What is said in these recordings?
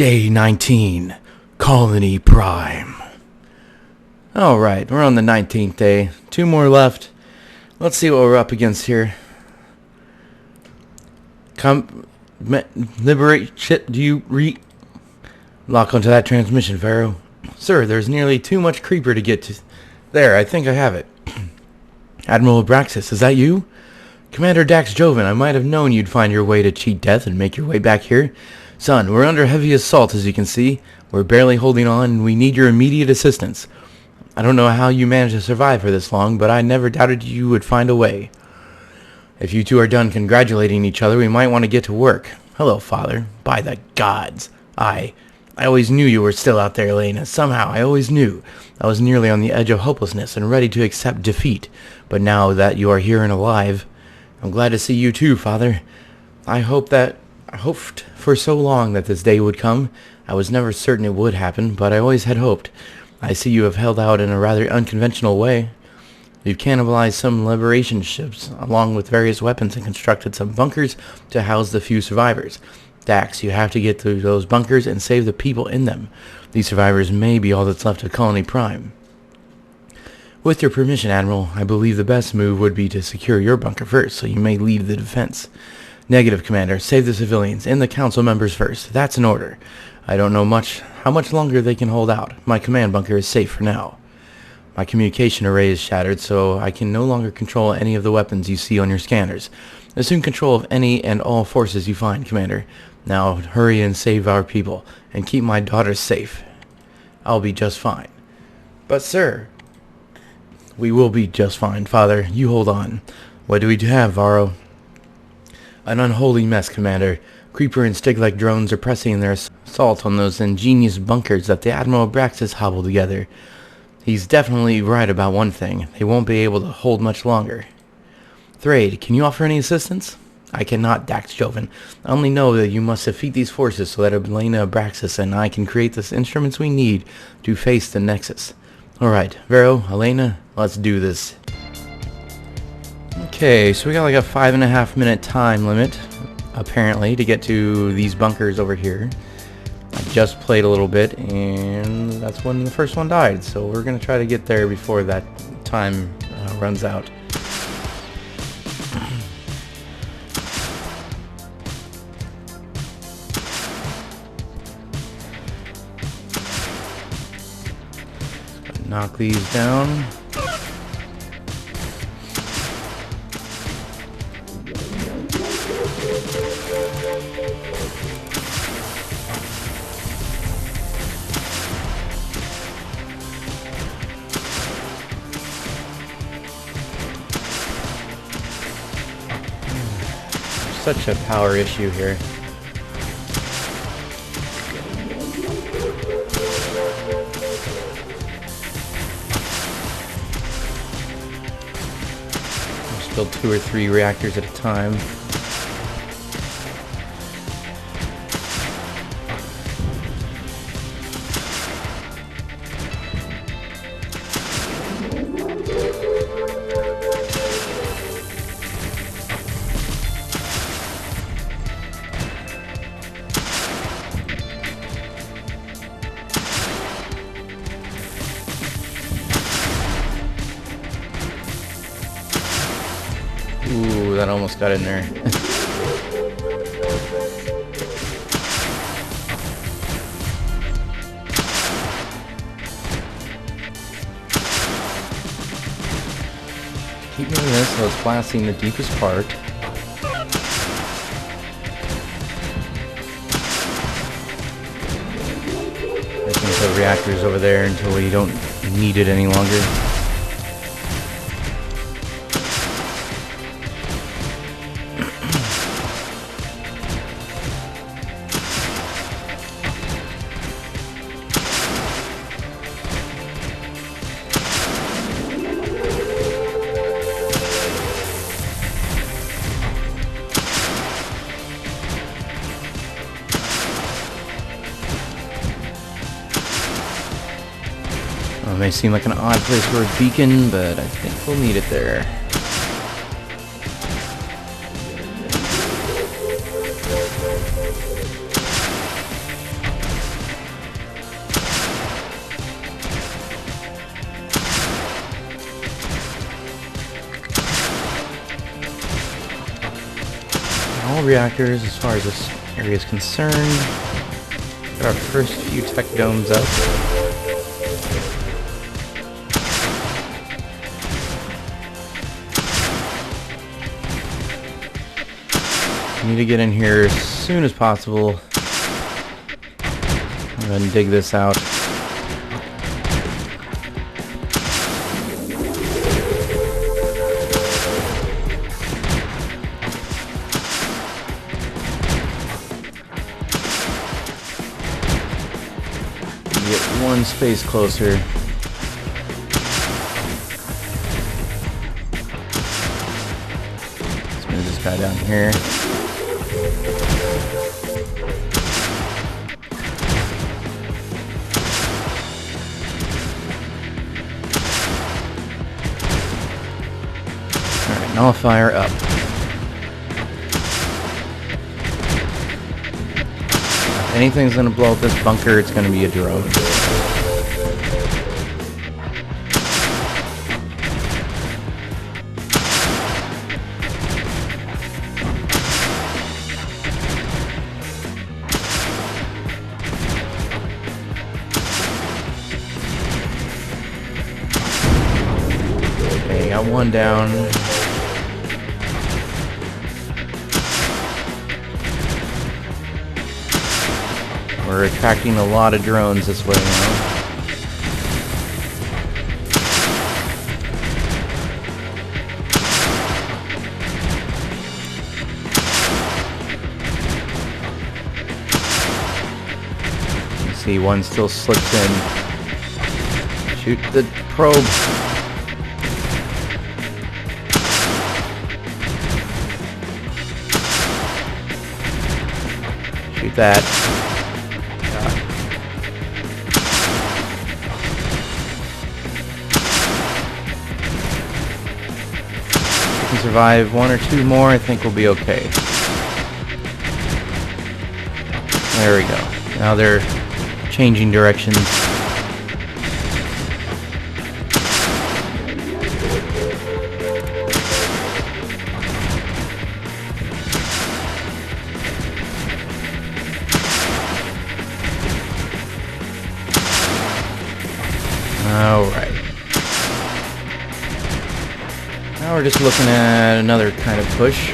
Day 19, Colony Prime. Alright, we're on the 19th day. 2 more left. Let's see what we're up against here. Liberate shit. Do you lock onto that transmission, Pharaoh? Sir, there's nearly too much creeper to get to. There, I think I have it. Admiral Abraxis, is that you? Commander Dax Joven, I might have known you'd find your way to cheat death and make your way back here. Son, we're under heavy assault, as you can see. We're barely holding on, and we need your immediate assistance. I don't know how you managed to survive for this long, but I never doubted you would find a way. If you two are done congratulating each other, we might want to get to work. Hello, Father. By the gods. I always knew you were still out there, Elena. Somehow, I always knew. I was nearly on the edge of hopelessness and ready to accept defeat. But now that you are here and alive, I'm glad to see you too, Father. I hoped for so long that this day would come. I was never certain it would happen, but I always had hoped. I see you have held out in a rather unconventional way. You've cannibalized some liberation ships, along with various weapons, and constructed some bunkers to house the few survivors. Dax, you have to get through those bunkers and save the people in them. These survivors may be all that's left of Colony Prime. With your permission, Admiral, I believe the best move would be to secure your bunker first, so you may lead the defense. Negative, Commander. Save the civilians and the council members first. That's an order. I don't know how much longer they can hold out. My command bunker is safe for now. My communication array is shattered, so I can no longer control any of the weapons you see on your scanners. Assume control of any and all forces you find, Commander. Now hurry and save our people, and keep my daughters safe. I'll be just fine. But sir... We will be just fine, Father. You hold on. What do we have, Varro? An unholy mess, Commander. Creeper and Stig-like drones are pressing their assault on those ingenious bunkers that the Admiral Abraxis hobbled together. He's definitely right about one thing. They won't be able to hold much longer. Thrade, can you offer any assistance? I cannot, Dax Joven. I only know that you must defeat these forces so that Elena Abraxis and I can create the instruments we need to face the Nexus. Alright, Vero, Elena, let's do this. Okay, so we got like a 5.5 minute time limit, apparently, to get to these bunkers over here. I just played a little bit, and that's when the first one died, so we're going to try to get there before that time runs out. Knock these down. Such a power issue here. Build 2 or 3 reactors at a time. Ooh, that almost got in there. Keep doing this so it's blasting the deepest part. There's some of the reactors over there until we don't need it any longer. It may seem like an odd place for a beacon, but I think we'll need it there. all reactors as far as this area is concerned. Got our first few tech domes up. Need to get in here as soon as possible. I'm going to dig this out. Get one space closer. Let's move this guy down here. Nullifier up. If anything's gonna blow up this bunker, it's gonna be a drone. Okay, got one down. We're attracting a lot of drones this way now. You see one still slips in. Shoot the probe. Shoot that. Survive one or two more, I think we'll be okay. There we go. Now they're changing directions. Alright. Now we're just looking at another kind of push.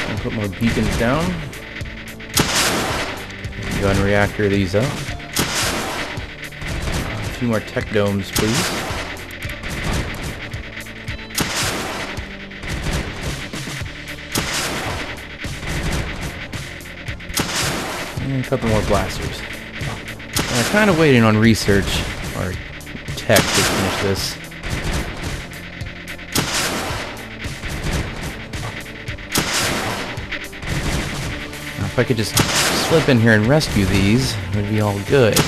And put more beacons down. Gun reactor these up. A few more tech domes, please. And a couple more blasters. And we're kind of waiting on research or tech to finish this. Now, if I could just slip in here and rescue these, it would be all good.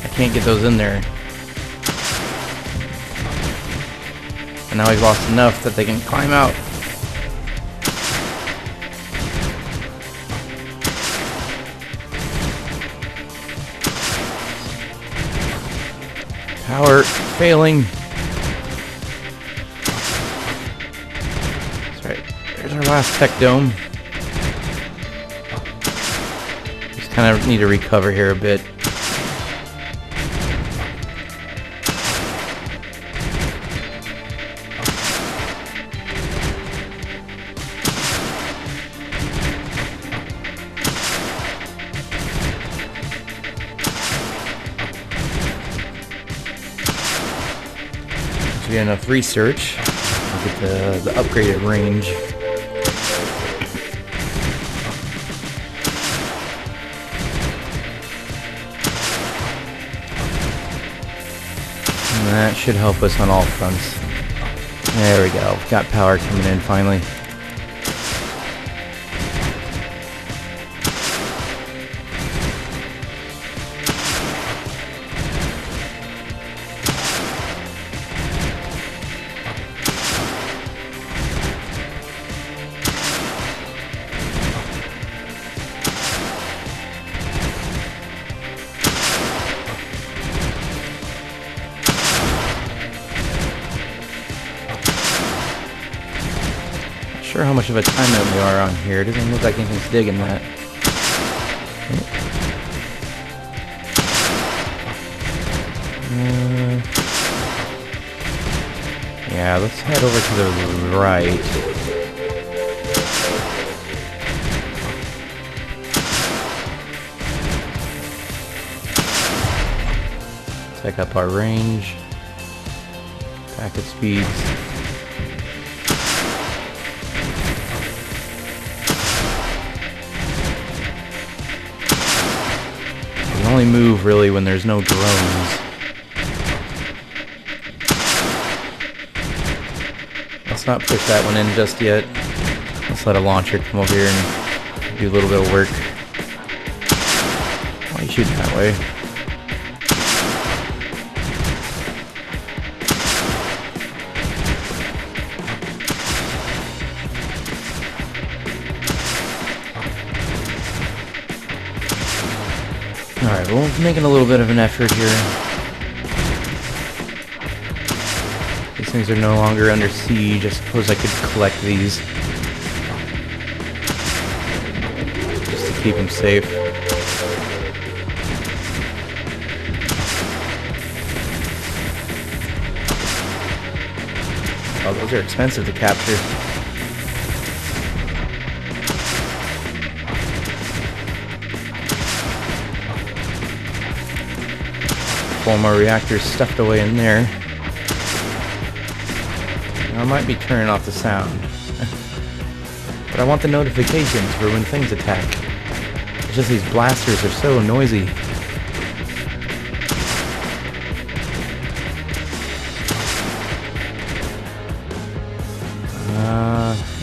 I can't get those in there. And now we've lost enough that they can climb out. Power failing. That's right. There's our last tech dome. Just kind of need to recover here a bit. Get enough research. We'll get the upgraded range. And that should help us on all fronts. There we go. Got power coming in finally. sure how much of a time limit we are on here. It doesn't look like anything's digging that. Yeah, let's head over to the right. Check up our range. Packet speeds. We can only move really when there's no drones. Let's not push that one in just yet. Let's let a launcher come over here and do a little bit of work. Why are you shooting that way? Alright, well, we're making a little bit of an effort here. These things are no longer under siege. I suppose I could collect these. Just to keep them safe. Oh, those are expensive to capture. 4 more reactors stuffed away in there. Now, I might be turning off the sound. But I want the notifications for when things attack. It's just these blasters are so noisy.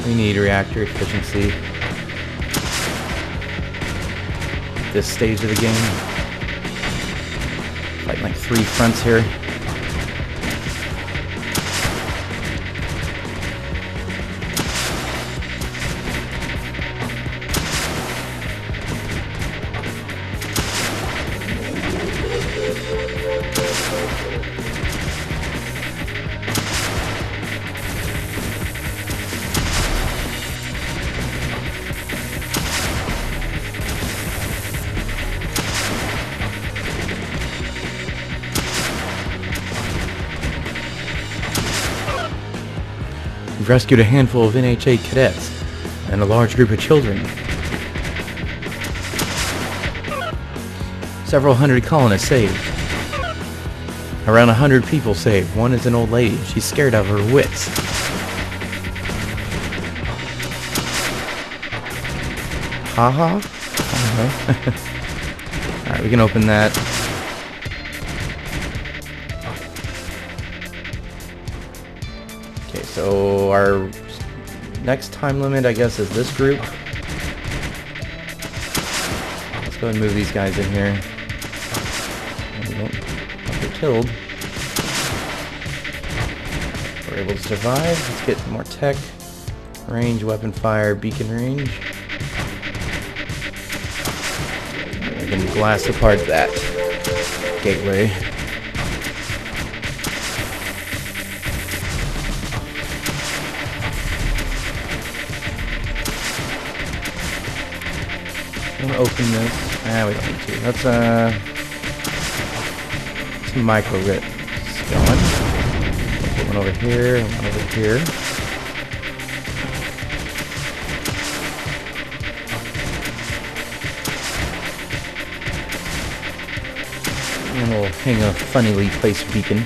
We need reactor efficiency. At this stage of the game. Fighting like 3 fronts here. We've rescued a handful of NHA cadets and a large group of children. Several hundred colonists saved. Around 100 people saved. One is an old lady. She's scared out of her wits. Haha? Alright, we can open that. Okay, so our next time limit, I guess, is this group. Let's go ahead and move these guys in here. Don't get killed. We're able to survive. Let's get more tech. Range, weapon fire, beacon range. We can blast apart that gateway. I'm gonna open this. Ah, we don't need to. Let's micro it. It's going. Put one over here, and one over here. And we'll hang a funnily placed beacon.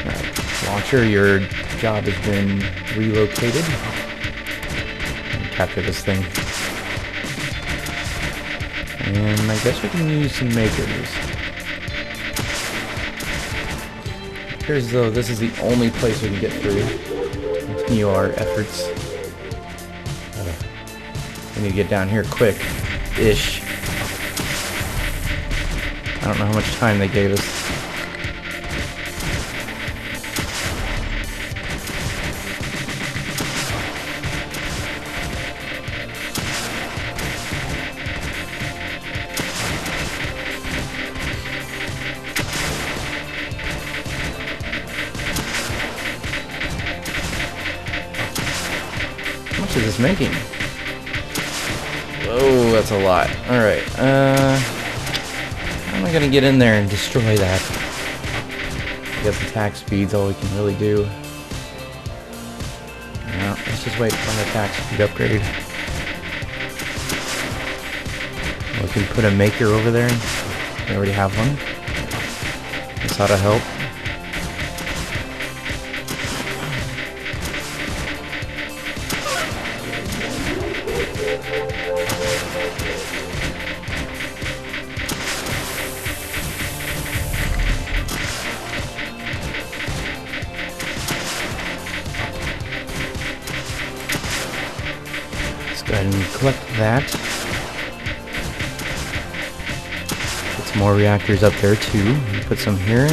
Alright, launcher, your job has been relocated. Capture this thing. And I guess we can use some makers. It appears as though this is the only place we can get through. Continue our efforts. We need to get down here quick-ish. I don't know how much time they gave us. much is this making? Oh, that's a lot. Alright, how am I gonna get in there and destroy that? I guess attack speed's all we can really do. No, let's just wait for an attack speed upgrade. We can put a maker over there. We already have one. This ought to help. Let's go ahead and collect that. Get some more reactors up there too. Put some here.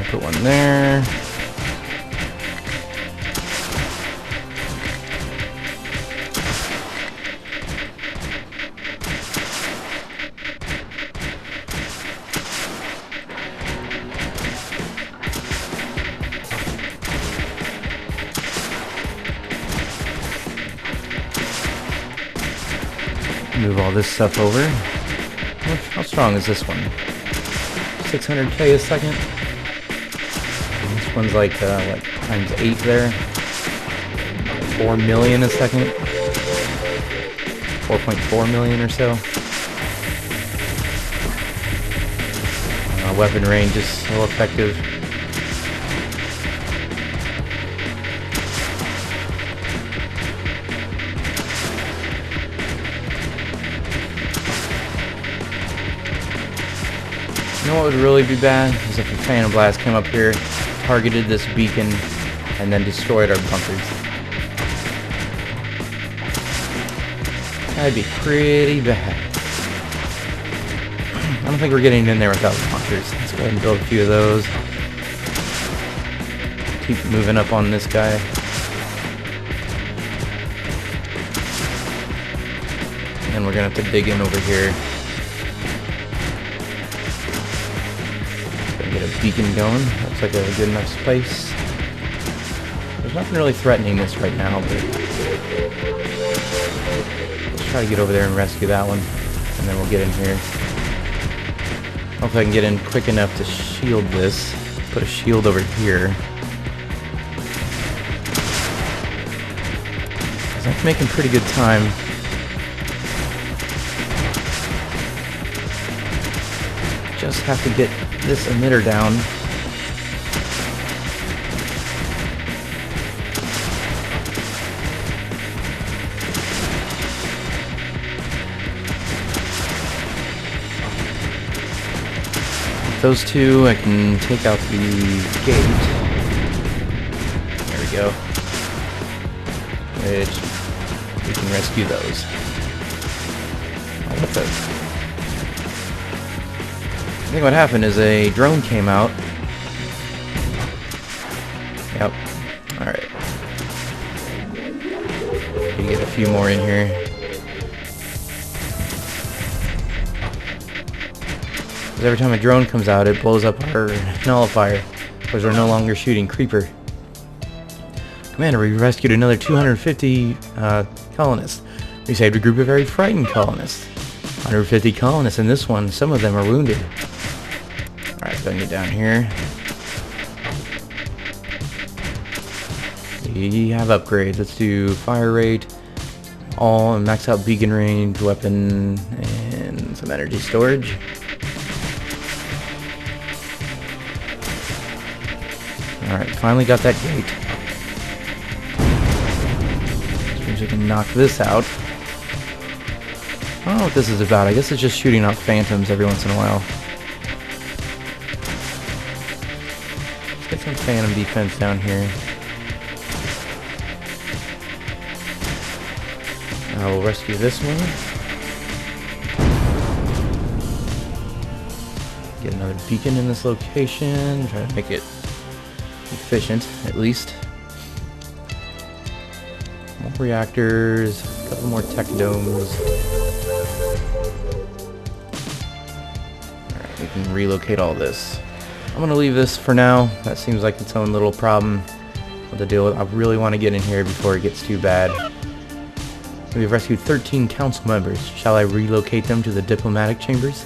Put one there. Move all this stuff over. How strong is this one? 600k a second. And this one's like times 8 there. 4 million a second. 4.4 million or so. Weapon range is so effective. You know what would really be bad is if a Phantom Blast came up here, targeted this beacon, and then destroyed our bunkers. That'd be pretty bad. I don't think we're getting in there without bunkers. Let's go ahead and build a few of those. Keep moving up on this guy. And we're gonna have to dig in over here. Get a beacon going. Looks like a good enough space. There's nothing really threatening this right now, but let's try to get over there and rescue that one, and then we'll get in here. Hopefully I can get in quick enough to shield this. Put a shield over here. I'm making pretty good time. Just have to get this emitter down. With those two, I can take out the gate. There we go. Which we can rescue those. Oh, what the? I think what happened is a drone came out. Yep. Alright. We get a few more in here. Because every time a drone comes out, it blows up our nullifier. Because we're no longer shooting Creeper. Commander, we rescued another 250 colonists. We saved a group of very frightened colonists. 150 colonists in this one. Some of them are wounded. Alright, so I can get down here. We have upgrades. Let's do fire rate, all, and max out beacon range, weapon, and some energy storage. Alright, finally got that gate. Which means we can knock this out. I don't know what this is about. I guess it's just shooting out phantoms every once in a while. Let's get some phantom defense down here. I will rescue this one. Get another beacon in this location. Try to make it efficient, at least. More reactors. A couple more tech domes. Alright, we can relocate all this. I'm going to leave this for now. That seems like its own little problem. what the deal is. I really want to get in here before it gets too bad. We've rescued 13 council members. Shall I relocate them to the diplomatic chambers?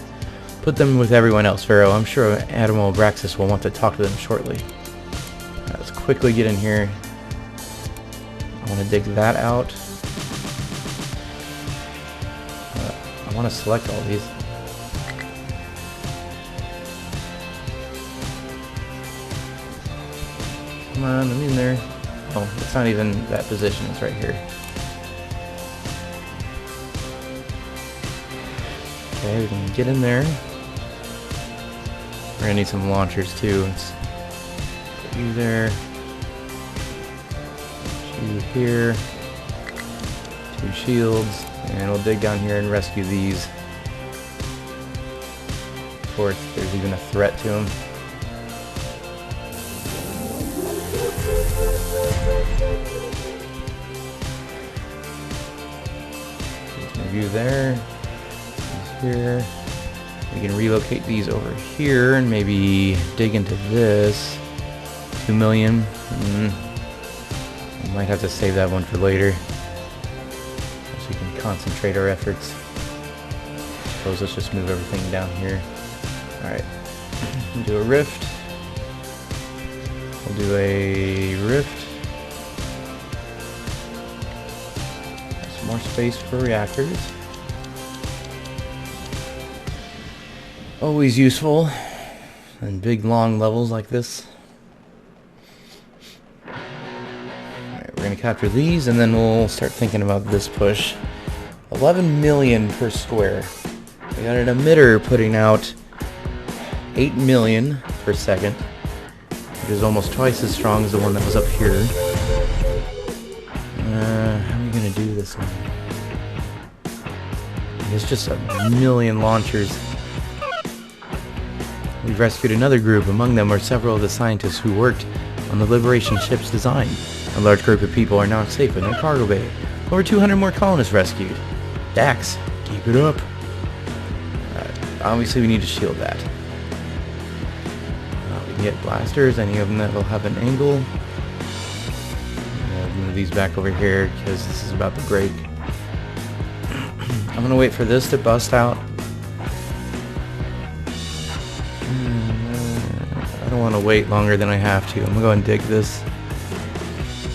Put them with everyone else, Pharaoh. I'm sure Admiral Abraxis will want to talk to them shortly. Let's quickly get in here. I want to dig that out. I want to select all these. Come on, I'm in there. Oh, it's not even that position. It's right here. Okay, we can get in there. We're gonna need some launchers too. Let's put you there. Put you here. 2 shields. And we'll dig down here and rescue these before there's even a threat to them. Review there. Here. We can relocate these over here and maybe dig into this. 2 million. We might have to save that one for later. So we can concentrate our efforts. Suppose let's just move everything down here. Alright. We'll do a rift. We'll do a rift. Some more space for reactors. Always useful in big long levels like this. Alright, we're gonna capture these and then we'll start thinking about this push. 11 million per square. We got an emitter putting out 8 million per second, which is almost twice as strong as the one that was up here. How are we gonna do this one? It's just a million launchers. We've rescued another group. Among them are several of the scientists who worked on the Liberation ship's design. A large group of people are now safe in their cargo bay. Over 200 more colonists rescued. Dax, keep it up. Obviously we need to shield that. We can get blasters, any of them that will have an angle. I'll move these back over here because this is about to break. I'm gonna wait for this to bust out. I don't want to wait longer than I have to. I'm gonna go and dig this.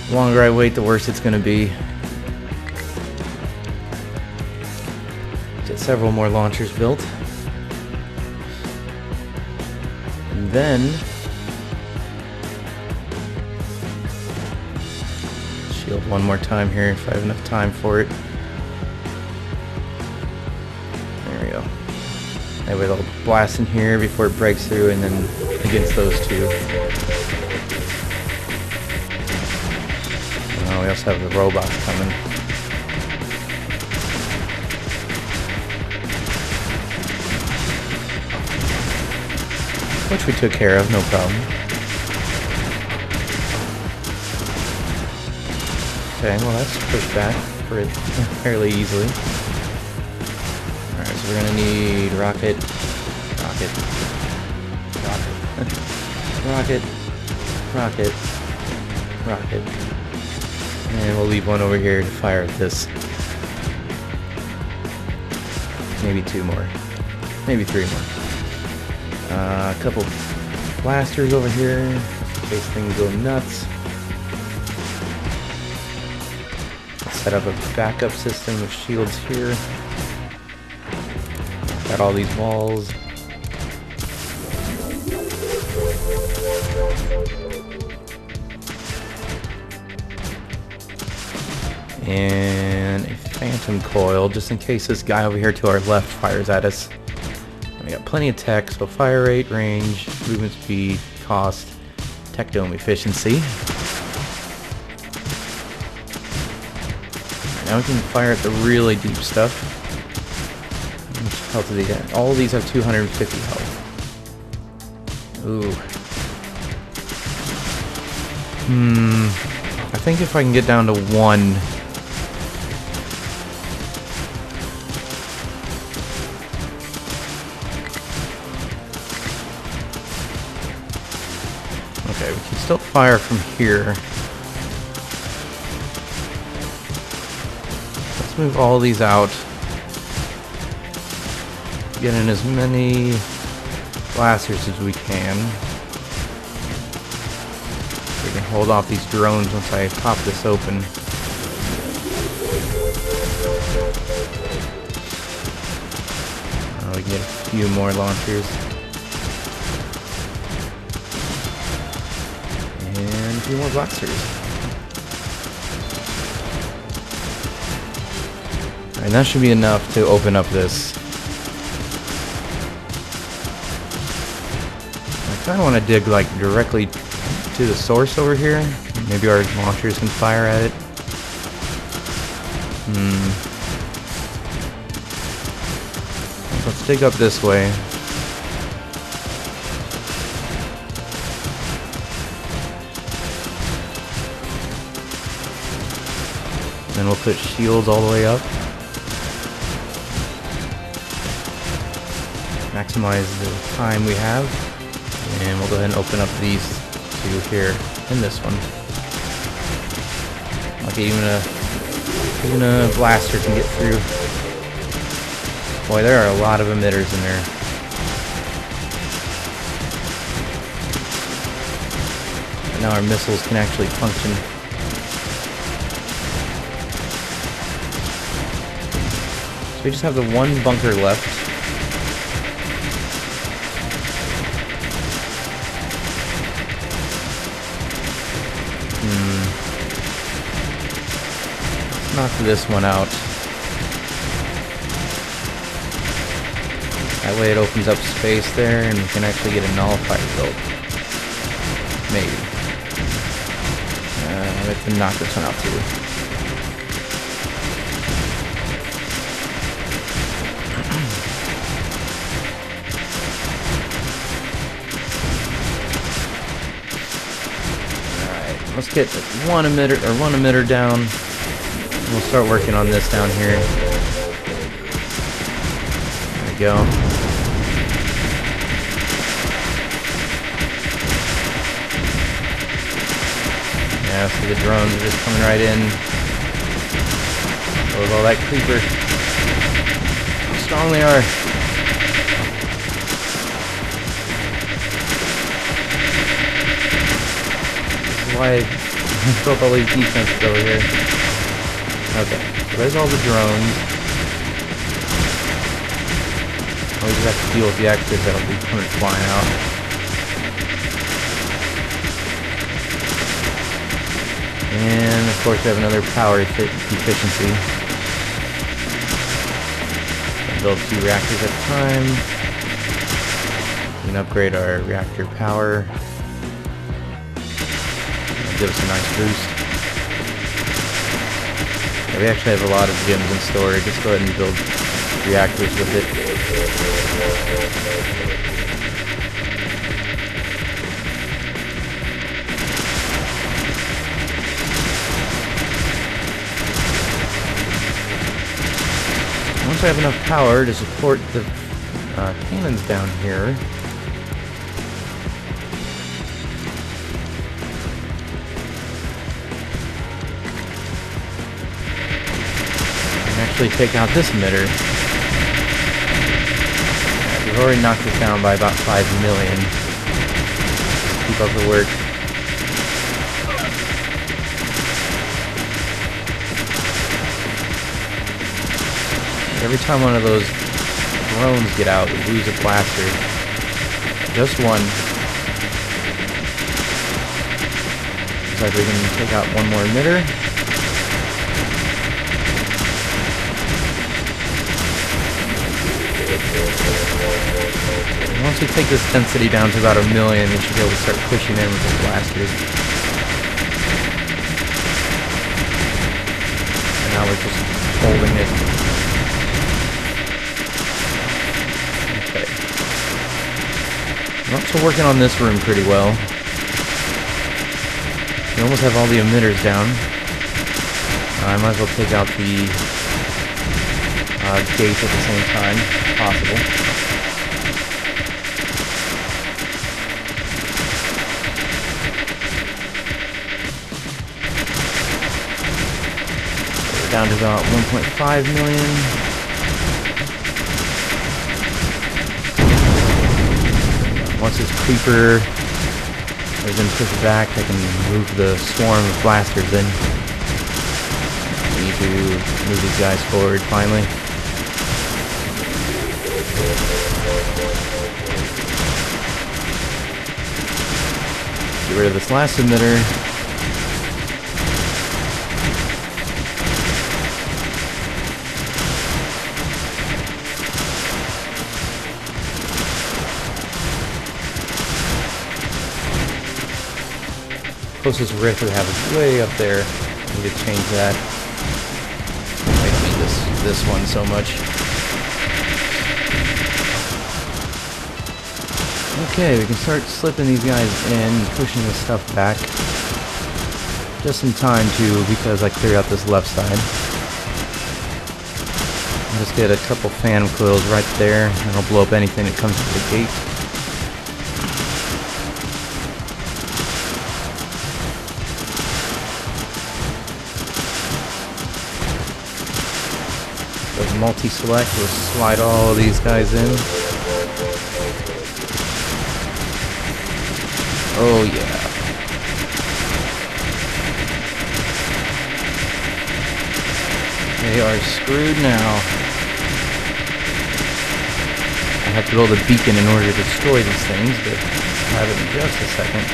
The longer I wait, the worse it's gonna be. Get several more launchers built. And then shield one more time here if I have enough time for it. There we go. That way they'll blast in here before it breaks through and then against those two. Oh, we also have the robots coming. Which we took care of, no problem. Okay, well that's pushed back fairly easily. Alright, so we're gonna need rocket, rocket, and we'll leave one over here to fire at this. Maybe 2 more, maybe 3 more. A couple blasters over here in case things go nuts. Set up a backup system of shields here. Got all these walls. And a phantom coil just in case this guy over here to our left fires at us. We got plenty of tech, so fire rate, range, movement speed, cost, tech dome efficiency. Now we can fire at the really deep stuff. How much health do they get? All of these have 250 health. Ooh. I think if I can get down to 1. Okay, we can still fire from here. Let's move all these out. Get in as many blasters as we can. We can hold off these drones once I pop this open. We can get a few more launchers. And a few more blasters. And that should be enough to open up this. I kind of want to dig like directly to the source over here. Maybe our launchers can fire at it. Let's dig up this way. Then we'll put shields all the way up. Maximize the time we have. And we'll go ahead and open up these two here and this one. Okay, even a blaster can get through. Boy, there are a lot of emitters in there. And now our missiles can actually function. So we just have the one bunker left. Let's knock this one out. That way it opens up space there and we can actually get a nullifier built. Maybe. I have to knock this one out too. Alright, let's get one emitter down. We'll start working on this down here. There we go. Yeah, so the drones are just coming right in. With all that creeper. How strong they are. This is why I built all these defenses over here. Okay, so there's all the drones. We just have to deal with the extras that'll be coming flying out. And of course we have another power efficiency. Build 2 reactors at a time. We can upgrade our reactor power. That'll give us a nice boost. Yeah, we actually have a lot of gems in storage. Let's go ahead and build reactors with it. Once I have enough power to support the cannons down here, I can actually take out this emitter. We've already knocked this down by about 5 million. Let's keep up the work. Every time one of those drones get out, we lose a blaster. Just one. Looks like we can take out one more emitter. And once we take this density down to about 1 million, we should be able to start pushing in with the blasters. And now we're just holding it. Well, so working on this room pretty well. We almost have all the emitters down. I might as well take out the gate at the same time, if possible. We're down to about 1.5 million. Once this creeper has been pushed back, I can move the swarm of blasters in. I need to move these guys forward finally. Get rid of this last emitter. Closest rift we have is way up there. I need to change that. I don't need this one so much. Okay, we can start slipping these guys in, pushing this stuff back. Just in time too, because I cleared out this left side. I'll just get a couple fan coils right there, and I'll blow up anything that comes to the gate. Multi-select, we'll slide all of these guys in. Oh yeah. They are screwed now. I have to build a beacon in order to destroy these things, but I'll have it in just a second.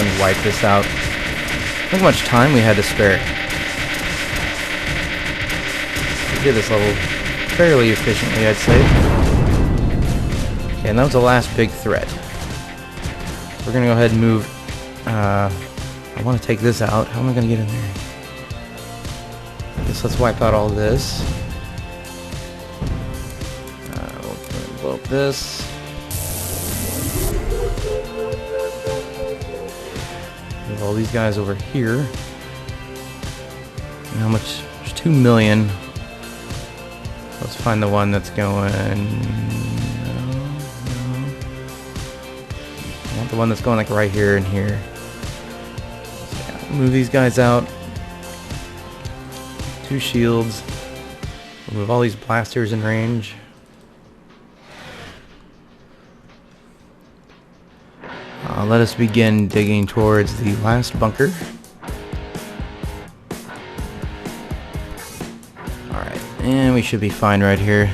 And wipe this out. Look how much time we had to spare. We did this level fairly efficiently, I'd say. Okay, and that was the last big threat. We're gonna go ahead and move. I want to take this out. How am I gonna get in there? I guess let's wipe out all this. We'll blow up this. All these guys over here. And how much? There's 2 million. Let's find the one that's going. No. I want the one that's going like right here and here. So yeah, move these guys out. 2 shields. We'll move all these blasters in range. Let us begin digging towards the last bunker. Alright, and we should be fine right here.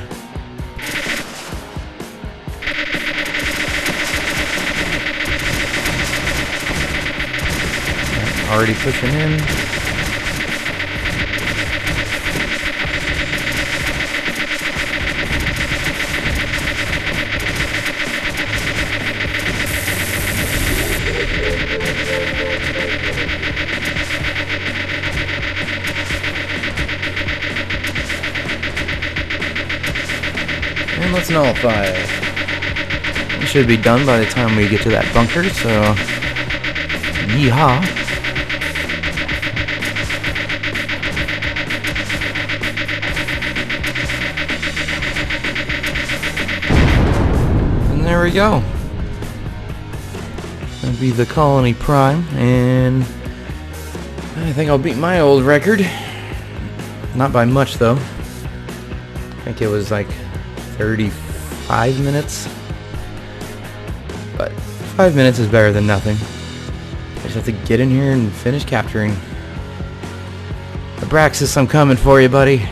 Already pushing in. And let's nullify it. We should be done by the time we get to that bunker, so yeehaw. And there we go. That'll be the Colony Prime, and I think I'll beat my old record. Not by much though. I think it was like 35 minutes. But 5 minutes is better than nothing. I just have to get in here and finish capturing. Abraxis, I'm coming for you, buddy.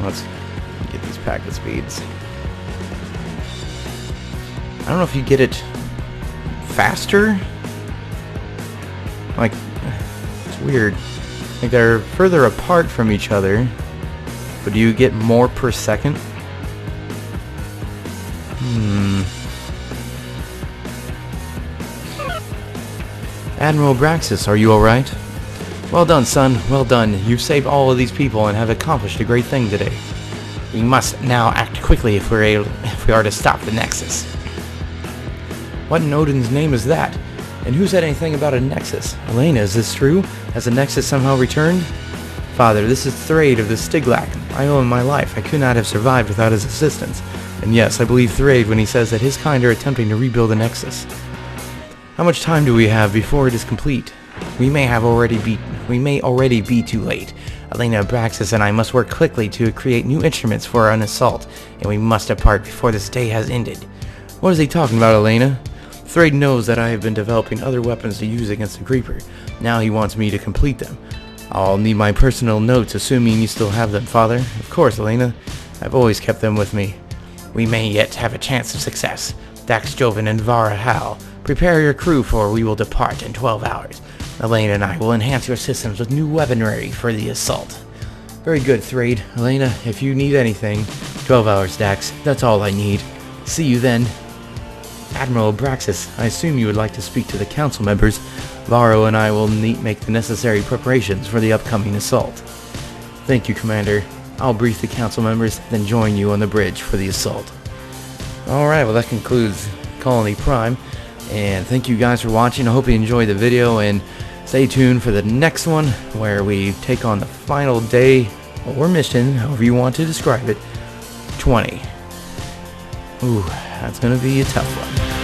Let's get these packet speeds. I don't know if you get it faster. Like, it's weird. Like, they're further apart from each other, but do you get more per second? Admiral Abraxis, are you alright? Well done, son. Well done. You've saved all of these people and have accomplished a great thing today. We must now act quickly if we are to stop the Nexus. What in Odin's name is that? And who said anything about a Nexus? Elena, is this true? Has the Nexus somehow returned? Father, this is Thraid of the Stiglak. I owe him my life. I could not have survived without his assistance. And yes, I believe Thraid when he says that his kind are attempting to rebuild the Nexus. How much time do we have before it is complete? We may already be too late. Elena, Abraxis, and I must work quickly to create new instruments for an assault, and we must depart before this day has ended. What is he talking about, Elena? Thraid knows that I have been developing other weapons to use against the Creeper. Now he wants me to complete them. I'll need my personal notes, assuming you still have them, Father. Of course, Elena. I've always kept them with me. We may yet have a chance of success. Dax, Joven, and Vara Hal, prepare your crew for we will depart in 12 hours. Elena and I will enhance your systems with new weaponry for the assault. Very good, Thraid. Elena, if you need anything, 12 hours, Dax. That's all I need. See you then. Admiral Abraxis, I assume you would like to speak to the council members. Varro and I will make the necessary preparations for the upcoming assault. Thank you, Commander. I'll brief the council members, then join you on the bridge for the assault. Alright, well that concludes Colony Prime. And thank you guys for watching. I hope you enjoyed the video, and stay tuned for the next one where we take on the final day or mission, however you want to describe it, 20. Ooh, that's going to be a tough one.